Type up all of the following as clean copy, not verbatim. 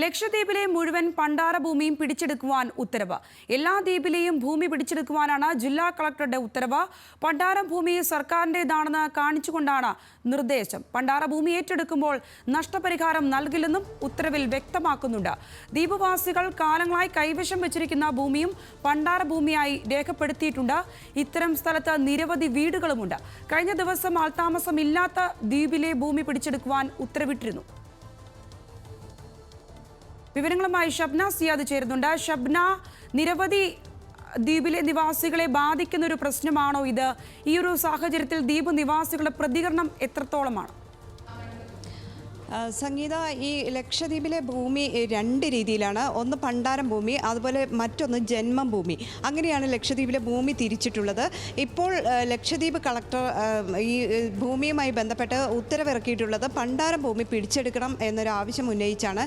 ലക്ഷദ്വീപിലെ മുഴുവൻ പണ്ടാര ഭൂമിയും പിടിച്ചെടുക്കുവാൻ ഉത്തരവ്. എല്ലാ ദ്വീപിലെയും ഭൂമി പിടിച്ചെടുക്കുവാനാണ് ജില്ലാ കളക്ടറുടെ ഉത്തരവ്. പണ്ടാര ഭൂമി സർക്കാരിൻ്റെതാണെന്ന് കാണിച്ചുകൊണ്ടാണ് നിർദ്ദേശം. പണ്ടാര ഭൂമി ഏറ്റെടുക്കുമ്പോൾ നഷ്ടപരിഹാരം നൽകില്ലെന്നും ഉത്തരവിൽ വ്യക്തമാക്കുന്നുണ്ട്. ദ്വീപുവാസികൾ കാലങ്ങളായി കൈവശം വെച്ചിരിക്കുന്ന ഭൂമിയും പണ്ടാര ഭൂമിയായി രേഖപ്പെടുത്തിയിട്ടുണ്ട്. ഇത്തരം സ്ഥലത്ത് നിരവധി വീടുകളുമുണ്ട്. കഴിഞ്ഞ ദിവസം ആൾതാമസമില്ലാത്ത ദ്വീപിലെ ഭൂമി പിടിച്ചെടുക്കുവാൻ ഉത്തരവിട്ടിരുന്നു. വിവരങ്ങളുമായി ഷബ്ന സിയാദ് ചേരുന്നുണ്ട്. ഷബ്ന, നിരവധി ദ്വീപിലെ നിവാസികളെ ബാധിക്കുന്ന ഒരു പ്രശ്നമാണോ ഇത്? ഈ ഒരു സാഹചര്യത്തിൽ ദ്വീപ് നിവാസികളുടെ പ്രതികരണം എത്രത്തോളമാണ്? സംഗീത, ഈ ലക്ഷദ്വീപിലെ ഭൂമി രണ്ട് രീതിയിലാണ്. ഒന്ന് പണ്ടാരം ഭൂമി, അതുപോലെ മറ്റൊന്ന് ജന്മം ഭൂമി. അങ്ങനെയാണ് ലക്ഷദ്വീപിലെ ഭൂമി തിരിച്ചിട്ടുള്ളത്. ഇപ്പോൾ ലക്ഷദ്വീപ് കളക്ടർ ഈ ഭൂമിയുമായി ബന്ധപ്പെട്ട് ഉത്തരവിറക്കിയിട്ടുള്ളത് പണ്ടാരം ഭൂമി പിടിച്ചെടുക്കണം എന്നൊരു ആവശ്യം ഉന്നയിച്ചാണ്.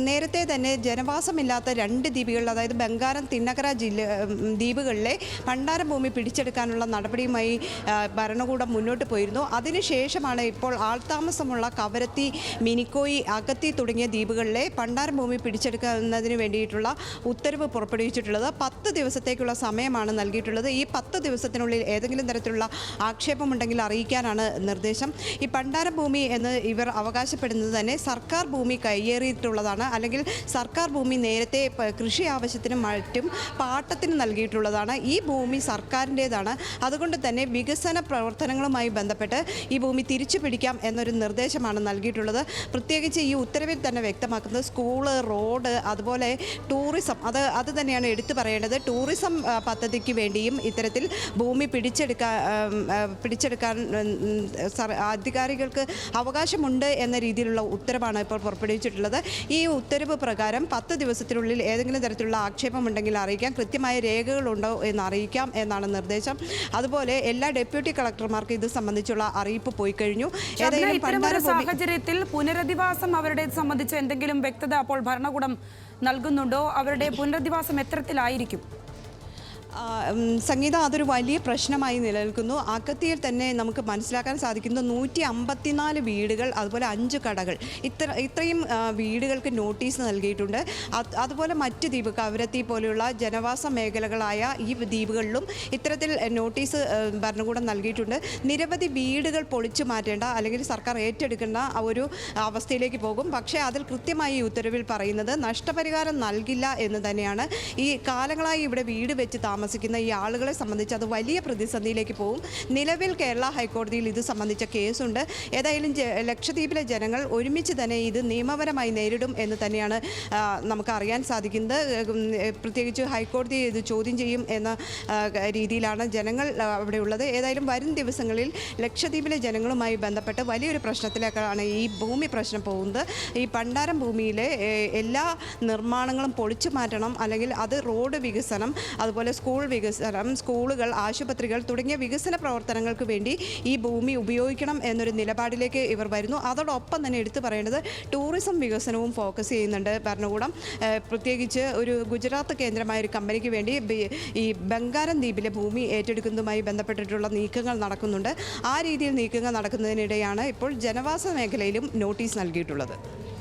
നേരത്തെ തന്നെ ജനവാസമില്ലാത്ത രണ്ട് ദ്വീപുകളിൽ, അതായത് ബംഗാരം, തിന്നക്കര ദ്വീപുകളിലെ പണ്ടാരം ഭൂമി പിടിച്ചെടുക്കാനുള്ള നടപടിയുമായി ഭരണകൂടം മുന്നോട്ട് പോയിരുന്നു. അതിനുശേഷമാണ് ഇപ്പോൾ ആൾതാമസമുള്ള കവരത്തി, മിനിക്കോയി, അഗത്തി തുടങ്ങിയ ദ്വീപുകളിലെ പണ്ടാരം ഭൂമി പിടിച്ചെടുക്കുന്നതിന് വേണ്ടിയിട്ടുള്ള ഉത്തരവ് പുറപ്പെടുവിച്ചിട്ടുള്ളത്. 10 ദിവസത്തേക്കുള്ള സമയമാണ് നൽകിയിട്ടുള്ളത്. ഈ 10 ദിവസത്തിനുള്ളിൽ ഏതെങ്കിലും തരത്തിലുള്ള ആക്ഷേപമുണ്ടെങ്കിൽ അറിയിക്കാനാണ് നിർദ്ദേശം. ഈ പണ്ടാരം ഭൂമി എന്ന് ഇവർ അവകാശപ്പെടുന്നത് തന്നെ സർക്കാർ ഭൂമി കയ്യേറിയിട്ടുള്ളതാണ്, അല്ലെങ്കിൽ സർക്കാർ ഭൂമി നേരത്തെ കൃഷി ആവശ്യത്തിനും മറ്റും പാട്ടത്തിന് നൽകിയിട്ടുള്ളതാണ്. ഈ ഭൂമി സർക്കാരിൻ്റേതാണ്. അതുകൊണ്ട് തന്നെ വികസന പ്രവർത്തനങ്ങളുമായി ബന്ധപ്പെട്ട് ഈ ഭൂമി തിരിച്ചു പിടിക്കാം എന്നൊരു നിർദ്ദേശമാണ് നൽകിയിട്ടുള്ളത്. പ്രത്യേകിച്ച് ഈ ഉത്തരവിൽ തന്നെ വ്യക്തമാക്കുന്നത് സ്കൂള്, റോഡ്, അതുപോലെ ടൂറിസം, അത് തന്നെയാണ് എടുത്തു പറയേണ്ടത്. ടൂറിസം പദ്ധതിക്ക് വേണ്ടിയും ഇത്തരത്തിൽ ഭൂമി പിടിച്ചെടുക്കാൻ അധികാരികൾക്ക് അവകാശമുണ്ട് എന്ന രീതിയിലുള്ള ഉത്തരവാണ് ഇപ്പോൾ പുറപ്പെടുവിച്ചിട്ടുള്ളത്. ഈ ഉത്തരവ് പ്രകാരം 10 ദിവസത്തിനുള്ളിൽ ഏതെങ്കിലും തരത്തിലുള്ള ആക്ഷേപമുണ്ടെങ്കിൽ അറിയിക്കാം, കൃത്യമായ രേഖകളുണ്ടോ എന്ന് അറിയിക്കാം എന്നാണ് നിർദ്ദേശം. അതുപോലെ എല്ലാ ഡെപ്യൂട്ടി കളക്ടർമാർക്കും ഇത് സംബന്ധിച്ചുള്ള അറിയിപ്പ് പോയി കഴിഞ്ഞു. സാഹചര്യത്തിൽ പുനരധിവാസം അവരുടെ സംബന്ധിച്ച് എന്തെങ്കിലും വ്യക്തത അപ്പോൾ ഭരണകൂടം നൽകുന്നുണ്ടോ? അവരുടെ പുനരധിവാസം എത്തരത്തിലായിരിക്കും? സംഗീത, അതൊരു വലിയ പ്രശ്നമായി നിലനിൽക്കുന്നു. അഗത്തിയിൽ തന്നെ നമുക്ക് മനസ്സിലാക്കാൻ സാധിക്കുന്നു 154 വീടുകൾ, അതുപോലെ 5 കടകൾ, ഇത്രയും വീടുകൾക്ക് നോട്ടീസ് നൽകിയിട്ടുണ്ട്. അതുപോലെ മറ്റ് ദ്വീപ്, കവരത്തി പോലെയുള്ള ജനവാസ മേഖലകളായ ഈ ദ്വീപുകളിലും ഇത്തരത്തിൽ നോട്ടീസ് ഭരണകൂടം നൽകിയിട്ടുണ്ട്. നിരവധി വീടുകൾ പൊളിച്ചു മാറ്റേണ്ട, അല്ലെങ്കിൽ സർക്കാർ ഏറ്റെടുക്കേണ്ട ഒരു അവസ്ഥയിലേക്ക് പോകും. പക്ഷേ അതിൽ കൃത്യമായി ഈ ഉത്തരവിൽ പറയുന്നത് നഷ്ടപരിഹാരം നൽകില്ല എന്ന് തന്നെയാണ്. ഈ കാലങ്ങളായി ഇവിടെ വീട് വെച്ച് താമസിക്കുന്ന ഈ ആളുകളെ സംബന്ധിച്ച് അത് വലിയ പ്രതിസന്ധിയിലേക്ക് പോകും. നിലവിൽ കേരള ഹൈക്കോടതിയിൽ ഇത് സംബന്ധിച്ച കേസുണ്ട്. ഏതായാലും ലക്ഷദ്വീപിലെ ജനങ്ങൾ ഒരുമിച്ച് തന്നെ ഇത് നിയമപരമായി നേരിടും എന്ന് തന്നെയാണ് നമുക്ക് അറിയാൻ സാധിക്കുന്നത്. പ്രത്യേകിച്ച് ഹൈക്കോടതി ഇത് ചോദ്യം ചെയ്യും എന്ന രീതിയിലാണ് ജനങ്ങൾ അവിടെ ഉള്ളത്. ഏതായാലും വരും ദിവസങ്ങളിൽ ലക്ഷദ്വീപിലെ ജനങ്ങളുമായി ബന്ധപ്പെട്ട് വലിയൊരു പ്രശ്നത്തിലേക്കാണ് ഈ ഭൂമി പ്രശ്നം പോകുന്നത്. ഈ പണ്ടാരം ഭൂമിയിലെ എല്ലാ നിർമ്മാണങ്ങളും പൊളിച്ചു മാറ്റണം, അല്ലെങ്കിൽ അത് റോഡ് വികസനം, അതുപോലെ സ്കൂൾ വികസനം, സ്കൂളുകൾ, ആശുപത്രികൾ തുടങ്ങിയ വികസന പ്രവർത്തനങ്ങൾക്ക് വേണ്ടി ഈ ഭൂമി ഉപയോഗിക്കണം എന്നൊരു നിലപാടിലേക്ക് ഇവർ വരുന്നു. അതോടൊപ്പം തന്നെ എടുത്തു പറയേണ്ടത് ടൂറിസം വികസനവും ഫോക്കസ് ചെയ്യുന്നുണ്ട് ഭരണകൂടം. പ്രത്യേകിച്ച് ഒരു ഗുജറാത്ത് കേന്ദ്രമായ ഒരു കമ്പനിക്ക് വേണ്ടി ഈ ബംഗാരം ദ്വീപിലെ ഭൂമി ഏറ്റെടുക്കുന്നതുമായി ബന്ധപ്പെട്ടിട്ടുള്ള നീക്കങ്ങൾ നടക്കുന്നുണ്ട്. ആ രീതിയിൽ നീക്കങ്ങൾ നടക്കുന്നതിനിടെയാണ് ഇപ്പോൾ ജനവാസ മേഖലയിലും നോട്ടീസ് നൽകിയിട്ടുള്ളത്.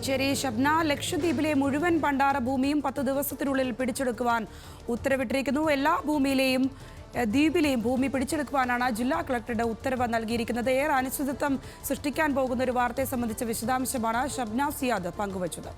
ശരി ഷബ്ന, ലക്ഷദ്വീപിലെ മുഴുവൻ പണ്ടാര ഭൂമിയും 10 ദിവസത്തിനുള്ളിൽ പിടിച്ചെടുക്കുവാൻ ഉത്തരവിട്ടിരിക്കുന്നു. എല്ലാ ദ്വീപിലെയും ഭൂമി പിടിച്ചെടുക്കുവാനാണ് ജില്ലാ കളക്ടറുടെ ഉത്തരവ് നൽകിയിരിക്കുന്നത്. ഏറെ അനിശ്ചിതത്വം സൃഷ്ടിക്കാൻ പോകുന്ന ഒരു വാർത്തയെ സംബന്ധിച്ച വിശദാംശമാണ് ഷബ്ന സിയാദ് പങ്കുവച്ചത്.